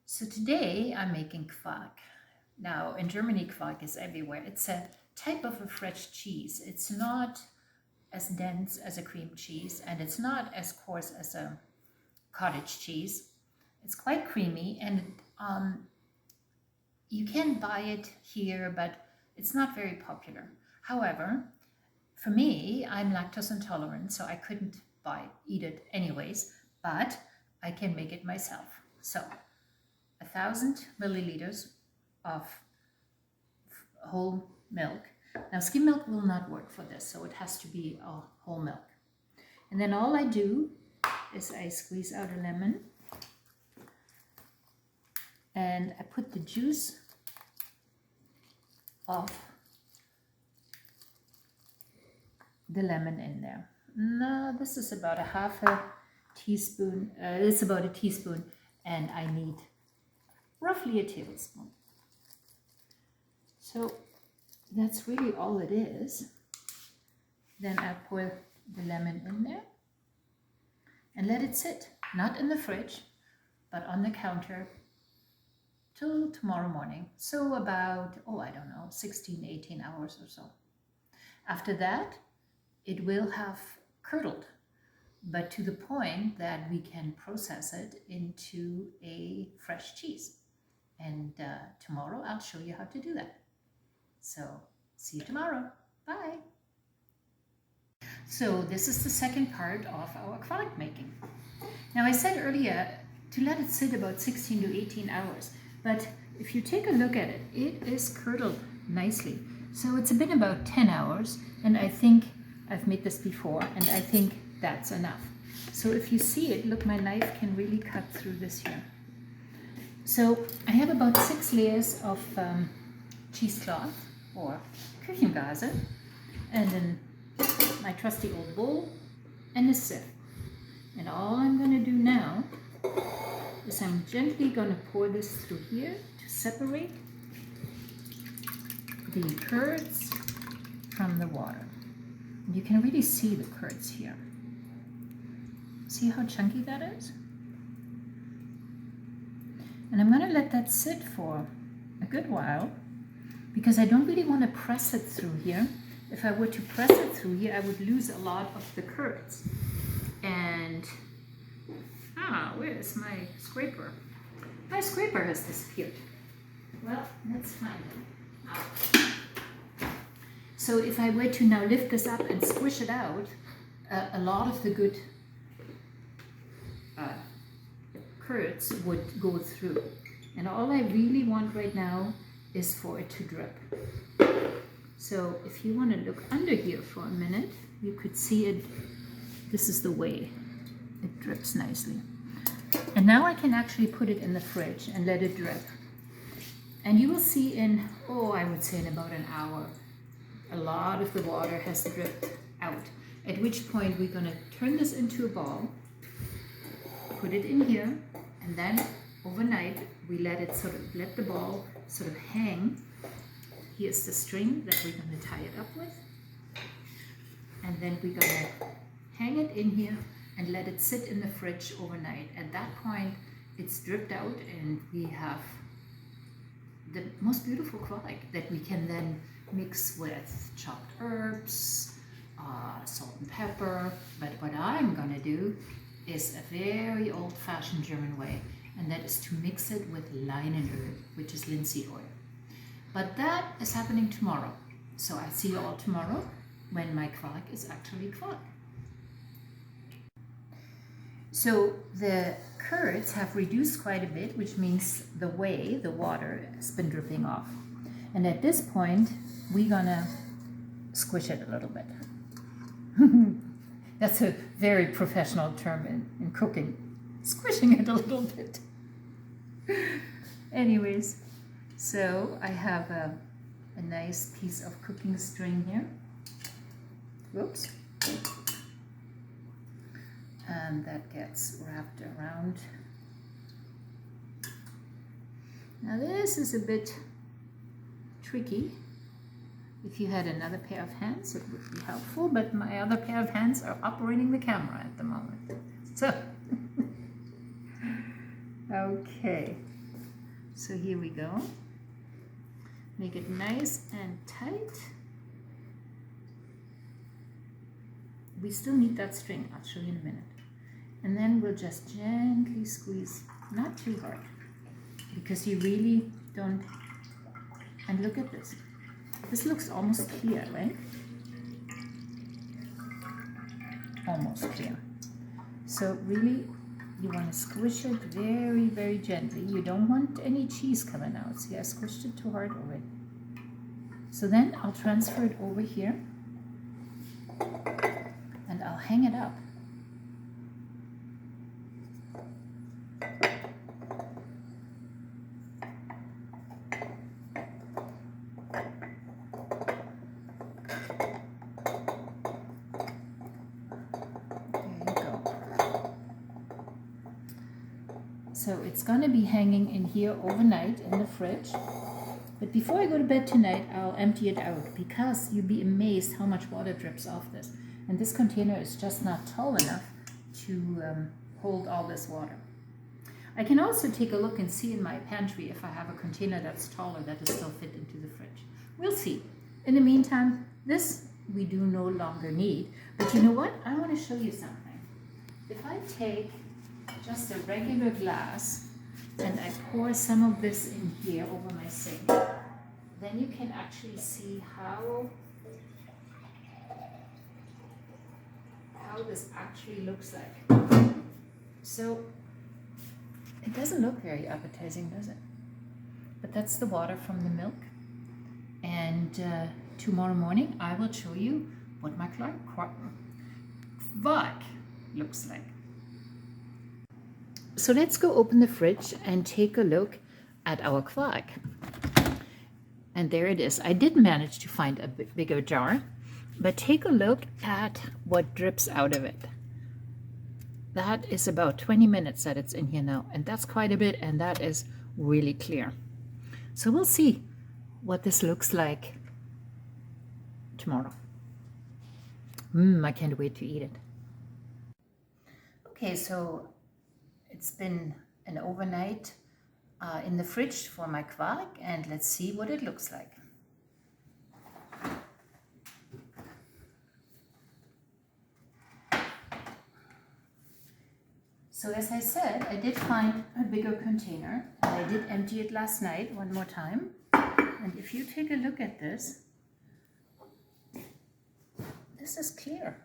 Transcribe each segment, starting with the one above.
So today I'm making Quark. Now in Germany, Quark is everywhere. It's a type of a fresh cheese. It's not as dense as a cream cheese, and it's not as coarse as a cottage cheese. It's quite creamy, and you can buy it here, but it's not very popular. However, for me, I'm lactose intolerant, so I couldn't eat it anyways, but I can make it myself. So 1,000 milliliters of whole milk. Now skim milk will not work for this, so it has to be a whole milk. And then all I do is I squeeze out a lemon and I put the juice of the lemon in there. Now this is about a half a teaspoon, it's about a teaspoon, and I need roughly a tablespoon. So that's really all it is. Then I pour the lemon in there and let it sit, not in the fridge, but on the counter till tomorrow morning. So about, I don't know, 16, 18 hours or so. After that, it will have curdled, but to the point that we can process it into a fresh cheese. And tomorrow I'll show you how to do that. So see you tomorrow. Bye. So this is the second part of our Quark making. Now I said earlier to let it sit about 16 to 18 hours, but if you take a look at it, it is curdled nicely. So it's been about 10 hours, and I think I've made this before, and I think that's enough. So if you see it, look, my knife can really cut through this here. So I have about 6 layers of cheesecloth or Küchengase, and then my trusty old bowl and a sieve. And all I'm going to do now is I'm gently going to pour this through here to separate the curds from the water. You can really see the curds here. See how chunky that is? And I'm going to let that sit for a good while because I don't really want to press it through here. If I were to press it through here, I would lose a lot of the curds. And, where is my scraper? My scraper has disappeared. Well, let's find it. So if I were to now lift this up and squish it out, a lot of the good curds would go through. And all I really want right now is for it to drip. So if you want to look under here for a minute, you could see it. This is the way it drips nicely. And now I can actually put it in the fridge and let it drip. And you will see in, I would say in about an hour, a lot of the water has dripped out. At which point we're going to turn this into a ball, put it in here, and then overnight we let the ball sort of hang. Here's the string that we're going to tie it up with. And then we're going to hang it in here and let it sit in the fridge overnight. At that point, it's dripped out and we have the most beautiful Quark that we can then mix with chopped herbs, salt and pepper. But what I'm going to do is a very old-fashioned German way, and that is to mix it with Leinoel, which is linseed oil. But that is happening tomorrow. So I'll see you all tomorrow when my Quark is actually Quark. So the curds have reduced quite a bit, which means the water has been dripping off. And at this point, we're gonna squish it a little bit. That's a very professional term in cooking. Squishing it a little bit. Anyways, so I have a nice piece of cooking string here. Whoops. And that gets wrapped around. Now this is a bit tricky. If you had another pair of hands, it would be helpful, but my other pair of hands are operating the camera at the moment. So, okay. So here we go. Make it nice and tight. We still need that string. I'll show you in a minute. And then we'll just gently squeeze, not too hard, because you really don't. And look at this. This looks almost clear, right? Almost clear. So really, you want to squish it very, very gently. You don't want any cheese coming out. See, I squished it too hard already. So then I'll transfer it over here and I'll hang it up. So it's going to be hanging in here overnight in the fridge. But before I go to bed tonight, I'll empty it out, because you'll be amazed how much water drips off this. And this container is just not tall enough to hold all this water. I can also take a look and see in my pantry if I have a container that's taller that will still fit into the fridge. We'll see. In the meantime, this we do no longer need. But you know what? I want to show you something. If I take just a regular glass and I pour some of this in here over my sink, then you can actually see how this actually looks like. So it doesn't look very appetizing, does it? But that's the water from the milk. And tomorrow morning I will show you what my Quark looks like. So let's go open the fridge and take a look at our Quark. And there it is. I did manage to find a bigger jar, but take a look at what drips out of it. That is about 20 minutes that it's in here now, and that's quite a bit, and that is really clear. So we'll see what this looks like tomorrow. I can't wait to eat it. Okay, so it's been an overnight in the fridge for my Quark, and let's see what it looks like. So as I said, I did find a bigger container, and I did empty it last night one more time. And if you take a look at this, this is clear.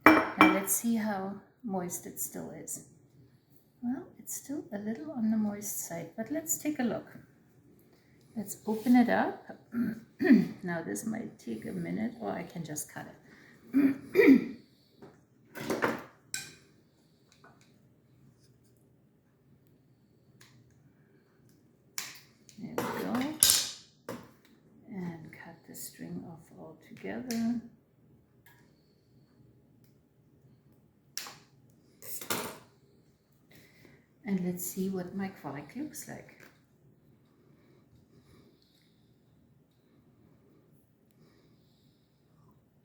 Now let's see how moist it still is. Well, it's still a little on the moist side, but let's take a look. Let's open it up. Now this might take a minute, or I can just cut it. There we go. And cut the string off all together. And let's see what my Quark looks like.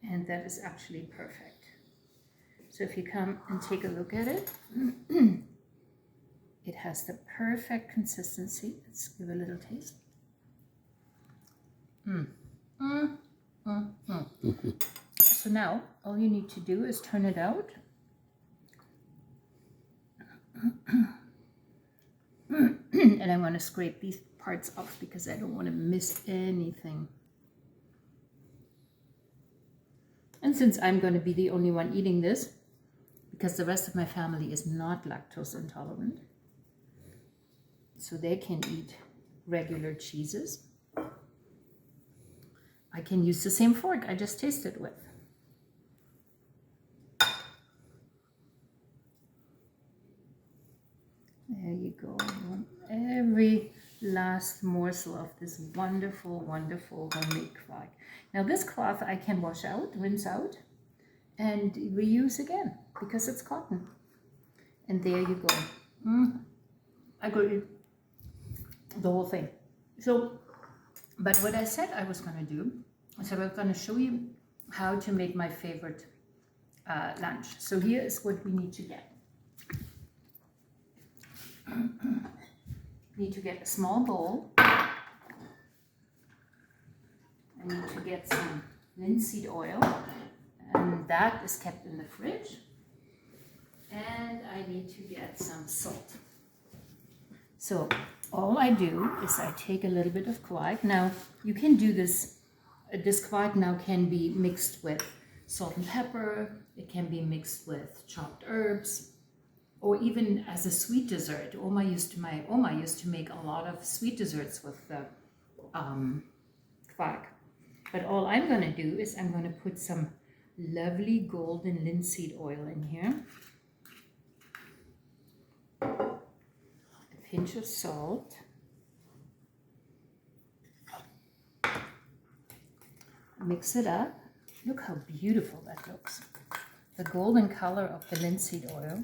And that is actually perfect. So if you come and take a look at it, it has the perfect consistency. Let's give a little taste. So now all you need to do is turn it out. And I want to scrape these parts off because I don't want to miss anything. And since I'm going to be the only one eating this, because the rest of my family is not lactose intolerant, so they can eat regular cheeses, I can use the same fork I just tasted with. There you go. Every last morsel of this wonderful, wonderful homemade Quark. Now this cloth I can wash out, rinse out, and reuse again because it's cotton. And there you go. I could eat the whole thing. So, but what I said I was going to do is I was going to show you how to make my favorite lunch. So here is what we need to get. need to get a small bowl. I need to get some linseed oil, and that is kept in the fridge. And I need to get some salt. So all I do is I take a little bit of quark. Now you can do this. This quark now can be mixed with salt and pepper. It can be mixed with chopped herbs, or even as a sweet dessert. My Oma used to make a lot of sweet desserts with the quark. But all I'm going to do is I'm going to put some lovely golden linseed oil in here. A pinch of salt. Mix it up. Look how beautiful that looks. The golden color of the linseed oil.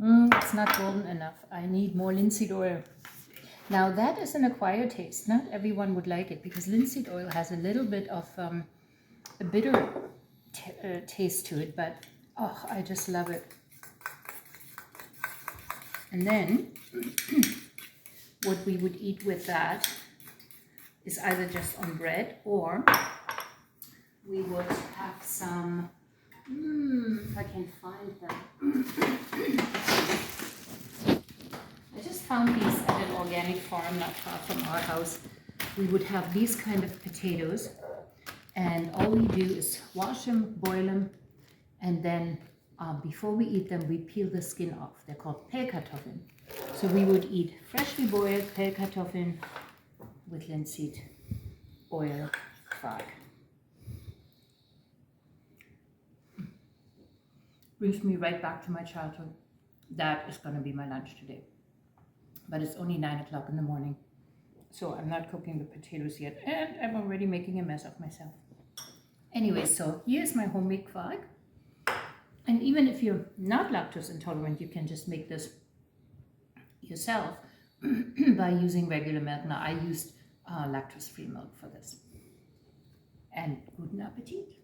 It's not golden enough. I need more linseed oil. Now that is an acquired taste. Not everyone would like it because linseed oil has a little bit of a bitter taste to it, but oh, I just love it. And then what we would eat with that is either just on bread, or we would have some, if I can find them. I just found these at an organic farm not far from our house. We would have these kind of potatoes, and all we do is wash them, boil them, and then before we eat them, we peel the skin off. They're called pellkartoffeln. So we would eat freshly boiled pellkartoffeln with linseed oil quark. Brings me right back to my childhood. That is going to be my lunch today. But it's only 9 o'clock in the morning. So I'm not cooking the potatoes yet. And I'm already making a mess of myself. Anyway, so here's my homemade quark. And even if you're not lactose intolerant, you can just make this yourself by using regular milk. Now I used lactose-free milk for this. And guten Appetit!